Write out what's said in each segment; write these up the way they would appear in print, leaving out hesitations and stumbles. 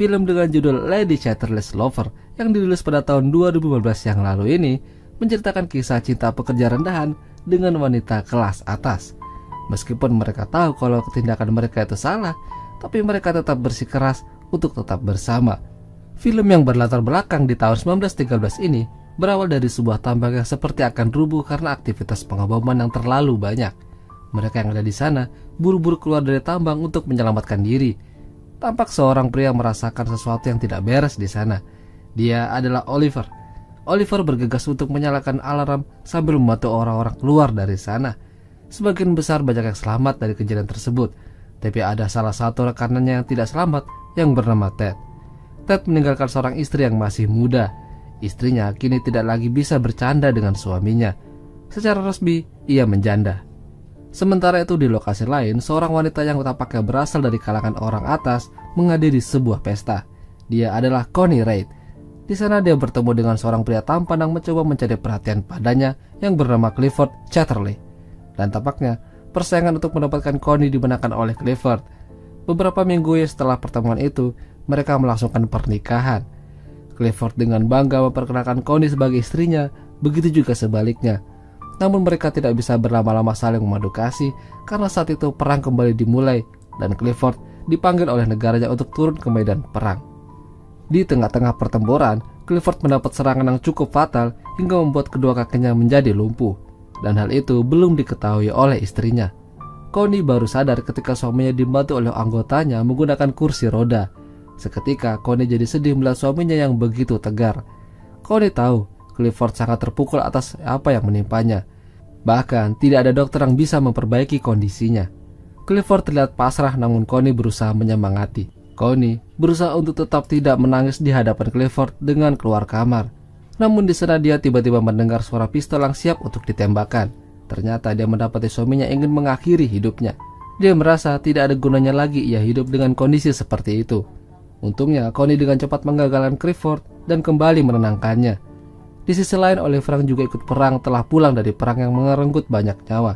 Film dengan judul Lady Chatterley's Lover yang dirilis pada tahun 2015 yang lalu ini menceritakan kisah cinta pekerja rendahan dengan wanita kelas atas. Meskipun mereka tahu kalau tindakan mereka itu salah, tapi mereka tetap bersikeras untuk tetap bersama. Film yang berlatar belakang di tahun 1913 ini berawal dari sebuah tambang yang seperti akan rubuh karena aktivitas pengeboman yang terlalu banyak. Mereka yang ada di sana buru-buru keluar dari tambang untuk menyelamatkan diri. Tampak seorang pria merasakan sesuatu yang tidak beres di sana. Dia adalah Oliver. Oliver bergegas untuk menyalakan alarm sambil membantu orang-orang keluar dari sana. Sebagian besar banyak yang selamat dari kejadian tersebut, tapi ada salah satu rekanannya yang tidak selamat yang bernama Ted. Ted meninggalkan seorang istri yang masih muda. Istrinya kini tidak lagi bisa bercanda dengan suaminya. Secara resmi, ia menjanda. Sementara itu di lokasi lain, seorang wanita yang tampaknya berasal dari kalangan orang atas menghadiri sebuah pesta. Dia adalah Connie Reid. Di sana dia bertemu dengan seorang pria tampan yang mencoba mencari perhatian padanya yang bernama Clifford Chatterley. Dan tampaknya persaingan untuk mendapatkan Connie dimenangkan oleh Clifford. Beberapa minggu setelah pertemuan itu, mereka melangsungkan pernikahan. Clifford dengan bangga memperkenalkan Connie sebagai istrinya, begitu juga sebaliknya. Namun mereka tidak bisa berlama-lama saling memadu kasih karena saat itu perang kembali dimulai dan Clifford dipanggil oleh negaranya untuk turun ke medan perang. Di tengah-tengah pertempuran, Clifford mendapat serangan yang cukup fatal hingga membuat kedua kakinya menjadi lumpuh. Dan hal itu belum diketahui oleh istrinya. Connie baru sadar ketika suaminya dibantu oleh anggotanya menggunakan kursi roda. Seketika Connie jadi sedih melihat suaminya yang begitu tegar. Connie tahu Clifford sangat terpukul atas apa yang menimpanya. Bahkan tidak ada dokter yang bisa memperbaiki kondisinya. Clifford terlihat pasrah, namun Connie berusaha menyemangati. Connie berusaha untuk tetap tidak menangis di hadapan Clifford dengan keluar kamar. Namun di sana dia tiba-tiba mendengar suara pistol yang siap untuk ditembakkan. Ternyata dia mendapati suaminya ingin mengakhiri hidupnya. Dia merasa tidak ada gunanya lagi ia hidup dengan kondisi seperti itu. Untungnya Connie dengan cepat menggagalkan Clifford dan kembali menenangkannya. Di sisi lain, Oliver yang juga ikut perang telah pulang dari perang yang merenggut banyak nyawa.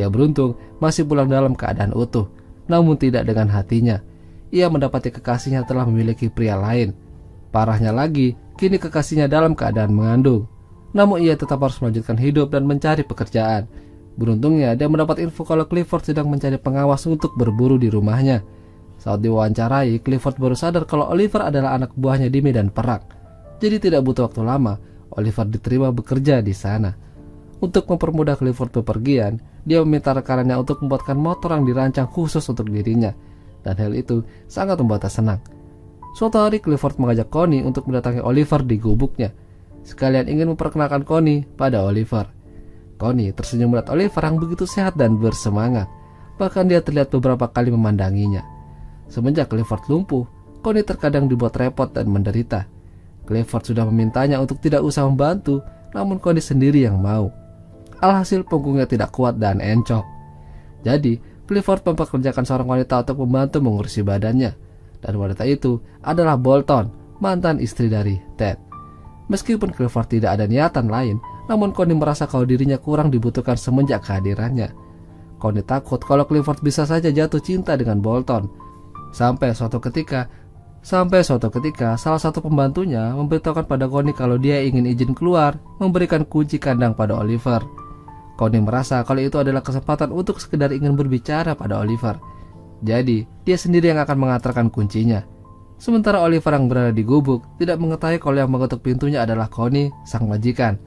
Ia beruntung masih pulang dalam keadaan utuh, namun tidak dengan hatinya. Ia mendapati kekasihnya telah memiliki pria lain. Parahnya lagi, kini kekasihnya dalam keadaan mengandung. Namun ia tetap harus melanjutkan hidup dan mencari pekerjaan. Beruntungnya dia mendapat info kalau Clifford sedang mencari pengawas untuk berburu di rumahnya. Saat diwawancarai, Clifford baru sadar kalau Oliver adalah anak buahnya di medan perang. Jadi tidak butuh waktu lama, Oliver diterima bekerja di sana. Untuk mempermudah Clifford bepergian, dia meminta rekanannya untuk membuatkan motor yang dirancang khusus untuk dirinya. Dan hal itu sangat membuatnya senang. Suatu hari Clifford mengajak Connie untuk mendatangi Oliver di gubuknya. Sekalian ingin memperkenalkan Connie pada Oliver. Connie tersenyum melihat Oliver yang begitu sehat dan bersemangat. Bahkan dia terlihat beberapa kali memandanginya. Semenjak Clifford lumpuh, Connie terkadang dibuat repot dan menderita. Clifford sudah memintanya untuk tidak usah membantu, namun Connie sendiri yang mau. Alhasil punggungnya tidak kuat dan encok. Jadi Clifford mempekerjakan seorang wanita untuk membantu mengurusi badannya. Dan wanita itu adalah Bolton, mantan istri dari Ted. Meskipun Clifford tidak ada niatan lain, namun Connie merasa kalau dirinya kurang dibutuhkan semenjak kehadirannya. Connie takut kalau Clifford bisa saja jatuh cinta dengan Bolton. Sampai suatu ketika, salah satu pembantunya memberitahukan pada Connie kalau dia ingin izin keluar, memberikan kunci kandang pada Oliver. Connie merasa kalau itu adalah kesempatan untuk sekedar ingin berbicara pada Oliver. Jadi, dia sendiri yang akan mengantarkan kuncinya. Sementara Oliver yang berada di gubuk tidak mengetahui kalau yang mengetuk pintunya adalah Connie, sang majikan.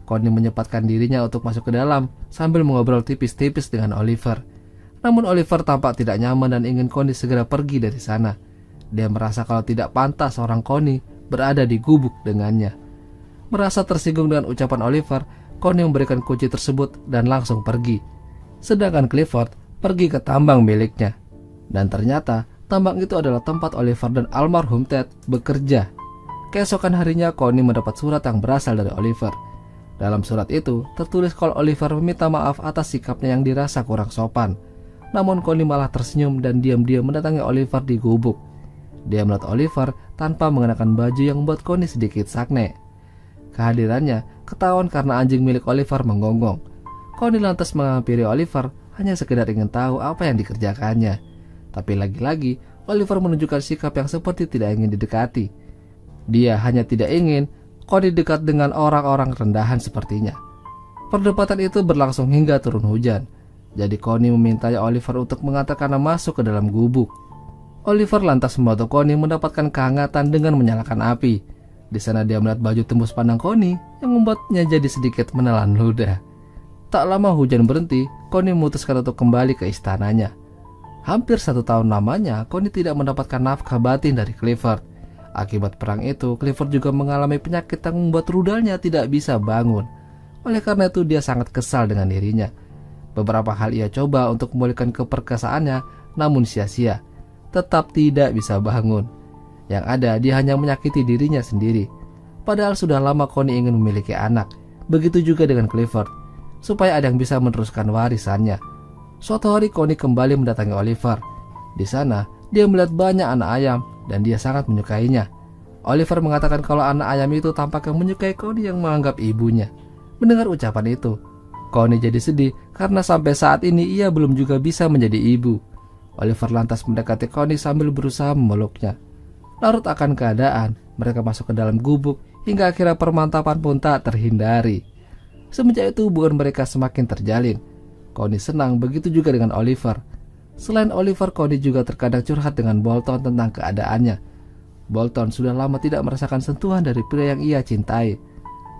Connie menyempatkan dirinya untuk masuk ke dalam sambil mengobrol tipis-tipis dengan Oliver. Namun Oliver tampak tidak nyaman dan ingin Connie segera pergi dari sana. Dia merasa kalau tidak pantas seorang Connie berada di gubuk dengannya. Merasa tersinggung dengan ucapan Oliver, Connie memberikan kunci tersebut dan langsung pergi. Sedangkan Clifford pergi ke tambang miliknya. Dan ternyata tambang itu adalah tempat Oliver dan almarhum Ted bekerja. Keesokan harinya Connie mendapat surat yang berasal dari Oliver. Dalam surat itu tertulis kalau Oliver meminta maaf atas sikapnya yang dirasa kurang sopan. Namun Connie malah tersenyum dan diam-diam mendatangi Oliver di gubuk. Dia melihat Oliver tanpa mengenakan baju yang membuat Connie sedikit sakne. Kehadirannya ketahuan karena anjing milik Oliver menggonggong. Connie lantas menghampiri Oliver hanya sekedar ingin tahu apa yang dikerjakannya. Tapi lagi-lagi Oliver menunjukkan sikap yang seperti tidak ingin didekati. Dia hanya tidak ingin Connie dekat dengan orang-orang rendahan sepertinya. Perdebatan itu berlangsung hingga turun hujan. Jadi Connie meminta Oliver untuk mengantarkannya masuk ke dalam gubuk. Oliver lantas membantu Connie mendapatkan kehangatan dengan menyalakan api. Di sana dia melihat baju tembus pandang Connie yang membuatnya jadi sedikit menelan ludah. Tak lama hujan berhenti, Connie memutuskan untuk kembali ke istananya. Hampir 1 tahun lamanya, Connie tidak mendapatkan nafkah batin dari Clifford. Akibat perang itu, Clifford juga mengalami penyakit yang membuat rudalnya tidak bisa bangun. Oleh karena itu, dia sangat kesal dengan dirinya. Beberapa hal ia coba untuk memulihkan keperkasaannya, namun sia-sia. Tetap tidak bisa bangun. Yang ada, dia hanya menyakiti dirinya sendiri. Padahal sudah lama Connie ingin memiliki anak. Begitu juga dengan Clifford, supaya ada yang bisa meneruskan warisannya. Suatu hari Connie kembali mendatangi Oliver. Di sana, dia melihat banyak anak ayam dan dia sangat menyukainya. Oliver mengatakan kalau anak ayam itu tampaknya menyukai Connie yang menganggap ibunya. Mendengar ucapan itu, Connie jadi sedih karena sampai saat ini ia belum juga bisa menjadi ibu. Oliver lantas mendekati Connie sambil berusaha memeluknya. Larut akan keadaan, mereka masuk ke dalam gubuk hingga akhirnya permantapan pun tak terhindari. Semenjak itu hubungan mereka semakin terjalin. Connie senang, begitu juga dengan Oliver. Selain Oliver, Connie juga terkadang curhat dengan Bolton tentang keadaannya. Bolton sudah lama tidak merasakan sentuhan dari pria yang ia cintai.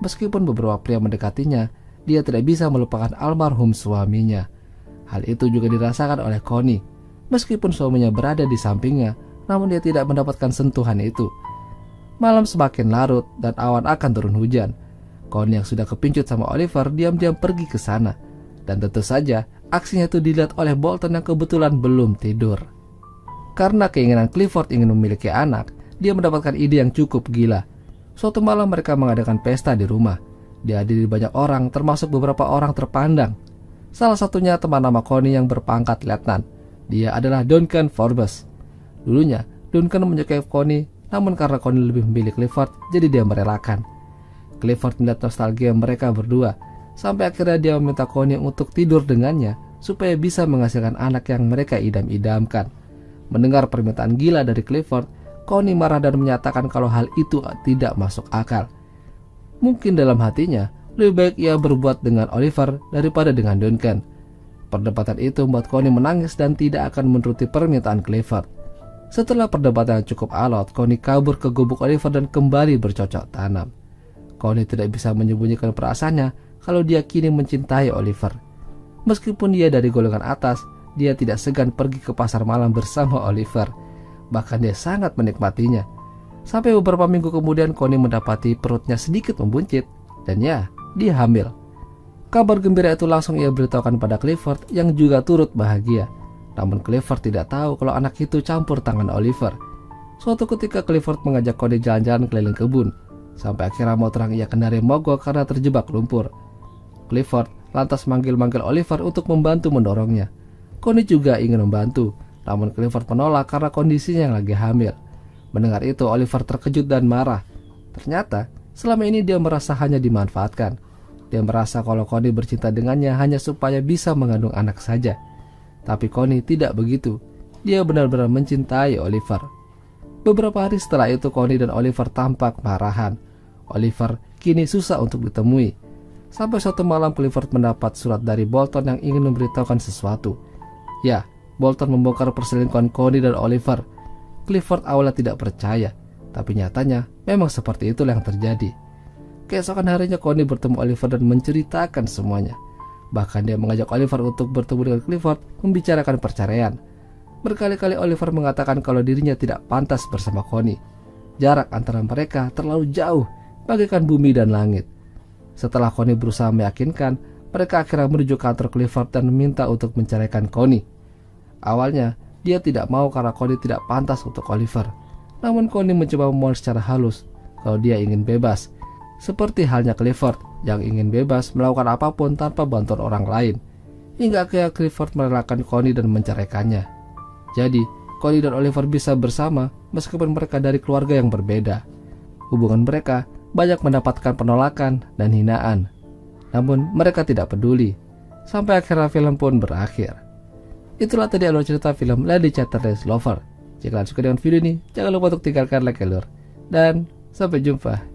Meskipun beberapa pria mendekatinya, dia tidak bisa melupakan almarhum suaminya. Hal itu juga dirasakan oleh Connie. Meskipun suaminya berada di sampingnya, namun dia tidak mendapatkan sentuhan itu. Malam semakin larut dan awan akan turun hujan. Connie yang sudah kepincut sama Oliver diam-diam pergi ke sana. Dan tentu saja aksinya itu dilihat oleh Bolton yang kebetulan belum tidur. Karena keinginan Clifford ingin memiliki anak, dia mendapatkan ide yang cukup gila. Suatu malam mereka mengadakan pesta di rumah. Dihadiri banyak orang, termasuk beberapa orang terpandang. Salah satunya teman nama Connie yang berpangkat letnan. Dia adalah Duncan Forbes. Dulunya Duncan menyukai Connie, namun karena Connie lebih memilih Clifford, jadi dia merelakan. Clifford melihat nostalgia mereka berdua, sampai akhirnya dia meminta Connie untuk tidur dengannya supaya bisa menghasilkan anak yang mereka idam-idamkan. Mendengar permintaan gila dari Clifford, Connie marah dan menyatakan kalau hal itu tidak masuk akal. Mungkin dalam hatinya, lebih baik ia berbuat dengan Oliver daripada dengan Duncan. Perdebatan itu membuat Connie menangis dan tidak akan menuruti permintaan Clifford. Setelah perdebatan yang cukup alot, Connie kabur ke gubuk Oliver dan kembali bercocok tanam. Connie tidak bisa menyembunyikan perasaannya kalau dia kini mencintai Oliver. Meskipun dia dari golongan atas, dia tidak segan pergi ke pasar malam bersama Oliver. Bahkan dia sangat menikmatinya. Sampai beberapa minggu kemudian Connie mendapati perutnya sedikit membuncit. Dan ya, dia hamil. Kabar gembira itu langsung ia beritahukan pada Clifford yang juga turut bahagia. Namun Clifford tidak tahu kalau anak itu campur tangan Oliver. Suatu ketika Clifford mengajak Connie jalan-jalan keliling kebun. Sampai akhirnya motor yang ia kendari mogok karena terjebak lumpur. Clifford lantas manggil-manggil Oliver untuk membantu mendorongnya. Connie juga ingin membantu, namun Clifford menolak karena kondisinya yang lagi hamil. Mendengar itu, Oliver terkejut dan marah. Ternyata, selama ini dia merasa hanya dimanfaatkan. Dia merasa kalau Connie bercinta dengannya hanya supaya bisa mengandung anak saja. Tapi Connie tidak begitu. Dia benar-benar mencintai Oliver. Beberapa hari setelah itu, Connie dan Oliver tampak marahan. Oliver kini susah untuk ditemui. Sampai suatu malam Clifford mendapat surat dari Bolton yang ingin memberitahukan sesuatu. Ya, Bolton membongkar perselingkuhan Connie dan Oliver. Clifford awalnya tidak percaya, tapi nyatanya memang seperti itulah yang terjadi. Keesokan harinya Connie bertemu Oliver dan menceritakan semuanya. Bahkan dia mengajak Oliver untuk bertemu dengan Clifford membicarakan perceraian. Berkali-kali Oliver mengatakan kalau dirinya tidak pantas bersama Connie. Jarak antara mereka terlalu jauh, bagaikan bumi dan langit. Setelah Connie berusaha meyakinkan, mereka akhirnya menuju kantor Clifford dan meminta untuk menceraikan Connie. Awalnya, dia tidak mau karena Connie tidak pantas untuk Oliver. Namun Connie mencoba memohon secara halus kalau dia ingin bebas. Seperti halnya Clifford yang ingin bebas melakukan apapun tanpa bantuan orang lain. Hingga akhirnya Clifford merelakan Connie dan menceraikannya. Jadi, Connie dan Oliver bisa bersama meskipun mereka dari keluarga yang berbeda. Hubungan mereka banyak mendapatkan penolakan dan hinaan. Namun mereka tidak peduli. Sampai akhirnya film pun berakhir. Itulah tadi alur cerita film Lady Chatterley's Lover. Jika kalian suka dengan video ini, jangan lupa untuk tinggalkan like ya lur. Dan sampai jumpa